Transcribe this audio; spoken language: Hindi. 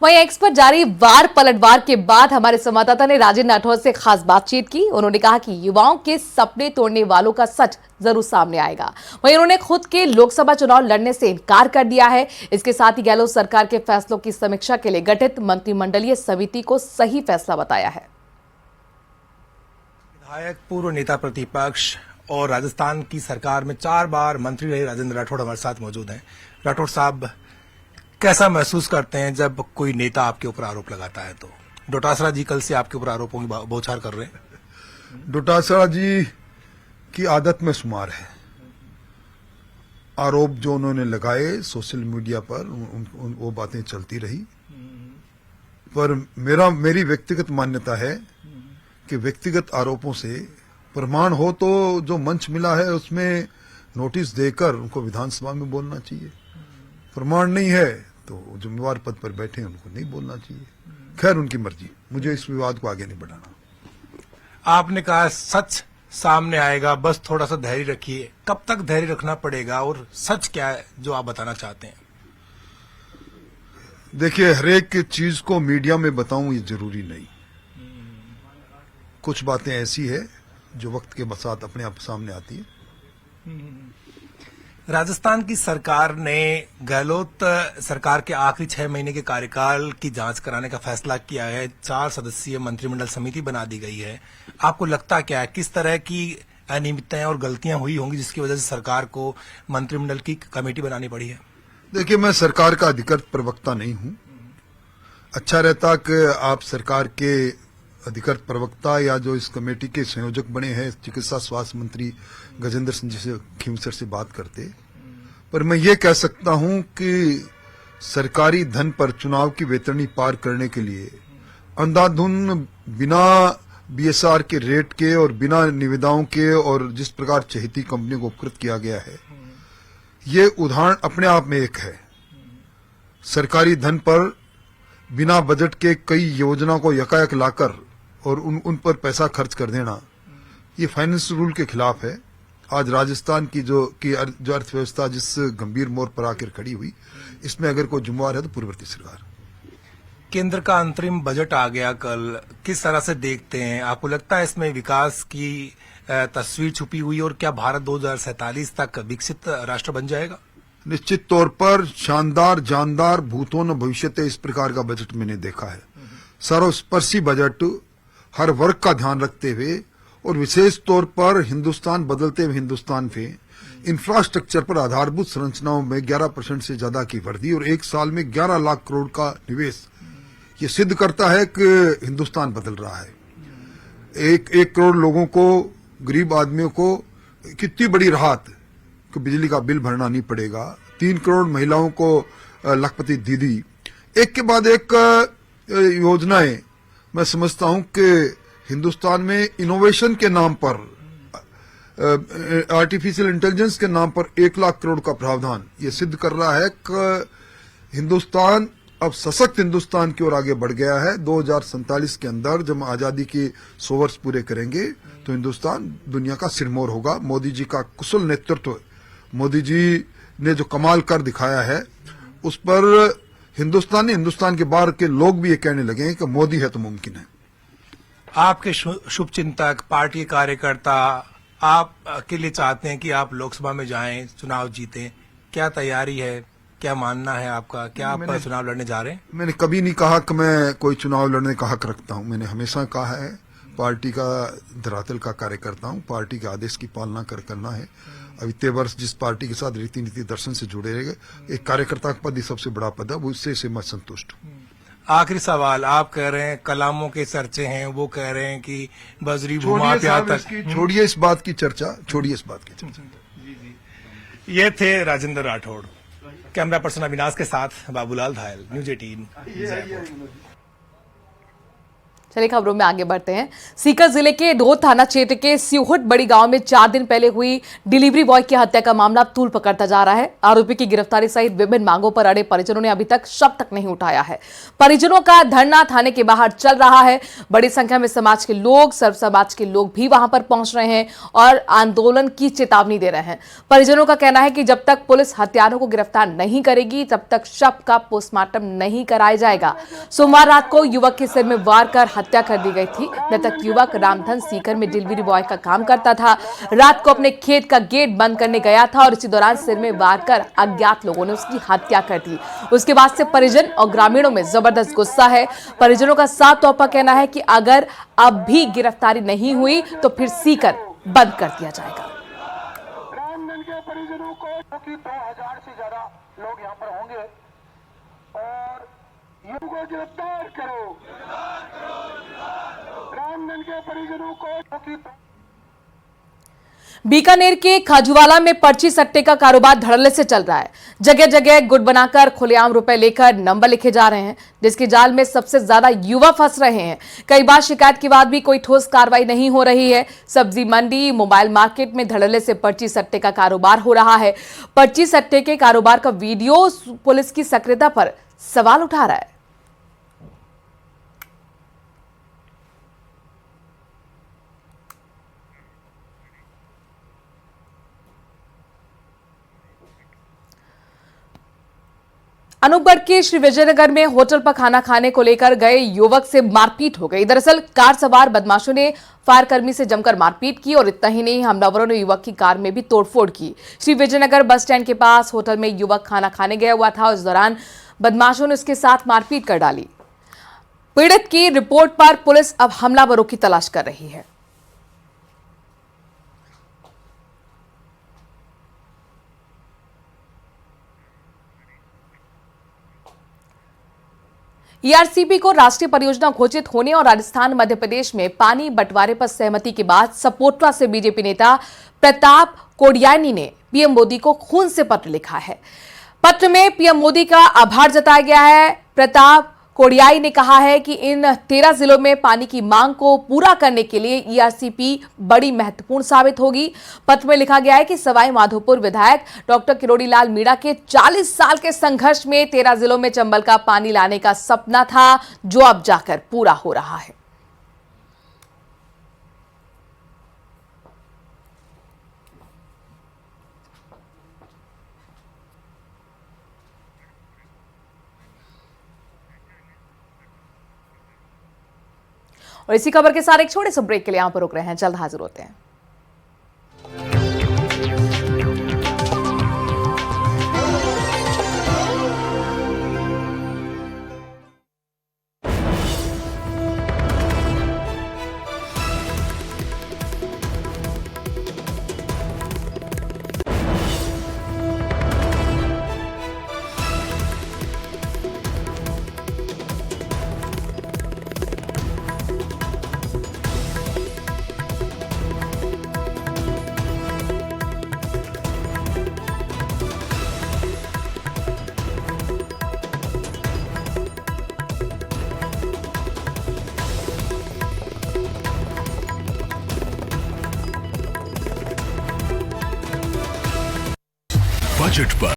वहीं एक्स पर जारी वार पलटवार के बाद हमारे संवाददाता ने राजेंद्र राठौर से खास बातचीत की। उन्होंने कहा कि युवाओं के सपने तोड़ने वालों का सच जरूर सामने आएगा। वहीं उन्होंने खुद के लोकसभा चुनाव लड़ने से इनकार कर दिया है। इसके साथ ही गहलोत सरकार के फैसलों की समीक्षा के लिए गठित मंत्रिमंडलीय समिति को सही फैसला बताया है। विधायक, पूर्व नेता प्रतिपक्ष और राजस्थान की सरकार में 4 बार मंत्री रहे राजेंद्र राठौड़ हमारे साथ मौजूद हैं। राठौड़ साहब, कैसा महसूस करते हैं जब कोई नेता आपके ऊपर आरोप लगाता है? तो डोटासरा जी कल से आपके ऊपर आरोपों की बौछार कर रहे हैं। डोटासरा जी की आदत में शुमार है। आरोप जो उन्होंने लगाए सोशल मीडिया पर वो बातें चलती रही, पर मेरी व्यक्तिगत मान्यता है कि व्यक्तिगत आरोपों से प्रमाण हो तो जो मंच मिला है उसमें नोटिस देकर उनको विधानसभा में बोलना चाहिए। प्रमाण नहीं है तो जिम्मेवार पद पर बैठे उनको नहीं बोलना चाहिए। खैर, उनकी मर्जी, मुझे इस विवाद को आगे नहीं बढ़ाना। आपने कहा सच सामने आएगा, बस थोड़ा सा धैर्य रखिए। कब तक धैर्य रखना पड़ेगा और सच क्या है जो आप बताना चाहते हैं? देखिए, हरेक चीज को मीडिया में बताऊं ये जरूरी नहीं। कुछ बातें ऐसी है जो वक्त के साथ अपने आप सामने आती है। राजस्थान की सरकार ने गहलोत सरकार के आखिरी 6 महीने के कार्यकाल की जांच कराने का फैसला किया है। 4 सदस्यीय मंत्रिमंडल समिति बना दी गई है। आपको लगता क्या है, किस तरह की अनियमितताएं और गलतियां हुई होंगी जिसकी वजह से सरकार को मंत्रिमंडल की कमेटी बनानी पड़ी है? देखिए, मैं सरकार का अधिकृत प्रवक्ता नहीं हूं। अच्छा रहता कि आप सरकार के अधिकृत प्रवक्ता या जो इस कमेटी के संयोजक बने हैं चिकित्सा स्वास्थ्य मंत्री गजेंद्र सिंह जी से खींवसर से बात करते। पर मैं ये कह सकता हूं कि सरकारी धन पर चुनाव की वेतरणी पार करने के लिए अंधाधुन बिना बीएसआर के रेट के और बिना निविदाओं के और जिस प्रकार चहेती कंपनी को उपकृत किया गया है, ये उदाहरण अपने आप में एक है। सरकारी धन पर बिना बजट के कई योजना को यकायक लाकर और उन पर पैसा खर्च कर देना, ये फाइनेंस रूल के खिलाफ है। आज राजस्थान की जो अर्थव्यवस्था जिस गंभीर मोड़ पर आकर खड़ी हुई, इसमें अगर कोई जिम्मेवार है तो पूर्ववर्ती सरकार। केंद्र का अंतरिम बजट आ गया कल, किस तरह से देखते हैं? आपको लगता है इसमें विकास की तस्वीर छुपी हुई और क्या भारत 2047 तक विकसित राष्ट्र बन जाएगा? निश्चित तौर पर शानदार, जानदार, भूतो न भविष्यते, इस प्रकार का बजट मैंने देखा है। सर्वस्पर्शी बजट, हर वर्ग का ध्यान रखते हुए और विशेष तौर पर हिंदुस्तान बदलते हुए हिंदुस्तान में इंफ्रास्ट्रक्चर पर आधारभूत संरचनाओं में 11% से ज्यादा की वृद्धि और 1 साल में 11 लाख करोड़ का निवेश, ये सिद्ध करता है कि हिंदुस्तान बदल रहा है। 1 करोड़ लोगों को, गरीब आदमियों को कितनी बड़ी राहत कि बिजली का बिल भरना नहीं पड़ेगा। 3 करोड़ महिलाओं को लखपति दीदी, एक के बाद एक योजनाएं। मैं समझता हूं कि हिंदुस्तान में इनोवेशन के नाम पर, आर्टिफिशियल इंटेलिजेंस के नाम पर 1 लाख करोड़ का प्रावधान ये सिद्ध कर रहा है कि हिंदुस्तान अब सशक्त हिंदुस्तान की ओर आगे बढ़ गया है। 2047 के अंदर जब आजादी के 100 वर्ष पूरे करेंगे तो हिंदुस्तान दुनिया का सिरमौर होगा। मोदी जी का कुशल नेतृत्व, मोदी जी ने जो कमाल कर दिखाया है, उस पर हिंदुस्तान के बाहर के लोग भी ये कहने लगे हैं कि मोदी है तो मुमकिन है। आपके शुभचिंतक, पार्टी कार्यकर्ता आप के लिए चाहते हैं कि आप लोकसभा में जाएं, चुनाव जीतें। क्या तैयारी है, क्या मानना है आपका? क्या आप चुनाव लड़ने जा रहे हैं? मैंने कभी नहीं कहा कि मैं कोई चुनाव लड़ने का हक रखता हूं। मैंने हमेशा कहा है पार्टी का धरातल का कार्यकर्ता हूं, पार्टी के आदेश की पालना करना है। अब इतने वर्ष जिस पार्टी के साथ रीति नीति दर्शन से जुड़े रहे, एक कार्यकर्ता का पद ही सबसे बड़ा पद है, वो इससे मैं संतुष्ट हूं। आखिरी सवाल, आप कह रहे हैं कलामों के चर्चे हैं, वो कह रहे हैं कि बजरी भूमा छोड़िए इस बात की चर्चा, छोड़िए इस बात की चर्चा। ये थे राजेंद्र राठौड़। कैमरा पर्सन अविनाश के साथ बाबूलाल धायल, न्यूज़ 18। चलिए खबरों में आगे बढ़ते हैं। सीकर जिले के डोर थाना क्षेत्र के सिहुट बड़ी गांव में 4 दिन पहले हुई डिलीवरी बॉय की हत्या का मामला तूल पकड़ता जा रहा है। आरोपी की गिरफ्तारी सहित विभिन्न मांगों पर अड़े परिजनों ने अभी तक शव तक नहीं उठाया है। परिजनों का धरना थाने के बाहर चल रहा है। बड़ी संख्या में समाज के लोग, सर्व समाज के लोग भी वहां पर पहुंच रहे हैं और आंदोलन की चेतावनी दे रहे हैं। परिजनों का कहना है कि जब तक पुलिस हत्यारों को गिरफ्तार नहीं करेगी तब तक शव का पोस्टमार्टम नहीं कराया जाएगा। सोमवार रात को युवक के सिर में वार कर हत्या कर दी गई थी। मृतक युवक रामधन सीकर में डिलीवरी बॉय का काम करता था। रात को अपने खेत का गेट बंद करने गया था और इसी दौरान सिर में वार कर अज्ञात लोगों ने उसकी हत्या कर दी। उसके बाद से परिजन और ग्रामीणों में जबरदस्त गुस्सा है। परिजनों का साफ तौर पर कहना है कि अगर अब भी गिरफ्तारी नहीं हुई तो फिर सीकर बंद कर दिया जाएगा। रामधन के परिजनों को 2000 से ज्यादा लोग यहाँ पर होंगे और युवकों को गिरफ्तार करो। रामधन के परिजनों को बीकानेर के खाजूवाला में पर्ची सट्टे का कारोबार धड़ल्ले से चल रहा है। जगह जगह गुट बनाकर खुलेआम रुपए लेकर नंबर लिखे जा रहे हैं, जिसके जाल में सबसे ज्यादा युवा फंस रहे हैं। कई बार शिकायत के बाद भी कोई ठोस कार्रवाई नहीं हो रही है। सब्जी मंडी, मोबाइल मार्केट में धड़ल्ले से पर्ची सट्टे का कारोबार हो रहा है। पर्ची सट्टे के कारोबार का वीडियो पुलिस की सक्रियता पर सवाल उठा रहा है। अनूपगढ़ के श्री विजयनगर में होटल पर खाना खाने को लेकर गए युवक से मारपीट हो गई। दरअसल कार सवार बदमाशों ने फायरकर्मी से जमकर मारपीट की और इतना ही नहीं, हमलावरों ने युवक की कार में भी तोड़फोड़ की। श्री विजयनगर बस स्टैंड के पास होटल में युवक खाना खाने गया हुआ था और इस दौरान बदमाशों ने उसके साथ मारपीट कर डाली। पीड़ित की रिपोर्ट पर पुलिस अब हमलावरों की तलाश कर रही है। ईआरसीपी को राष्ट्रीय परियोजना घोषित होने और राजस्थान मध्य प्रदेश में पानी बंटवारे पर सहमति के बाद सपोटरा से बीजेपी नेता प्रताप कोडियानी ने पीएम मोदी को खून से पत्र लिखा है। पत्र में पीएम मोदी का आभार जताया गया है। प्रताप कोडियाई ने कहा है कि इन 13 जिलों में पानी की मांग को पूरा करने के लिए ईआरसीपी बड़ी महत्वपूर्ण साबित होगी। पत्र में लिखा गया है कि सवाई माधोपुर विधायक डॉक्टर किरोड़ी लाल मीणा के 40 साल के संघर्ष में 13 जिलों में चंबल का पानी लाने का सपना था, जो अब जाकर पूरा हो रहा है। और इसी खबर के साथ एक छोटे से ब्रेक के लिए यहां पर रुक रहे हैं। जल्द हाजिर होते हैं। बजट पर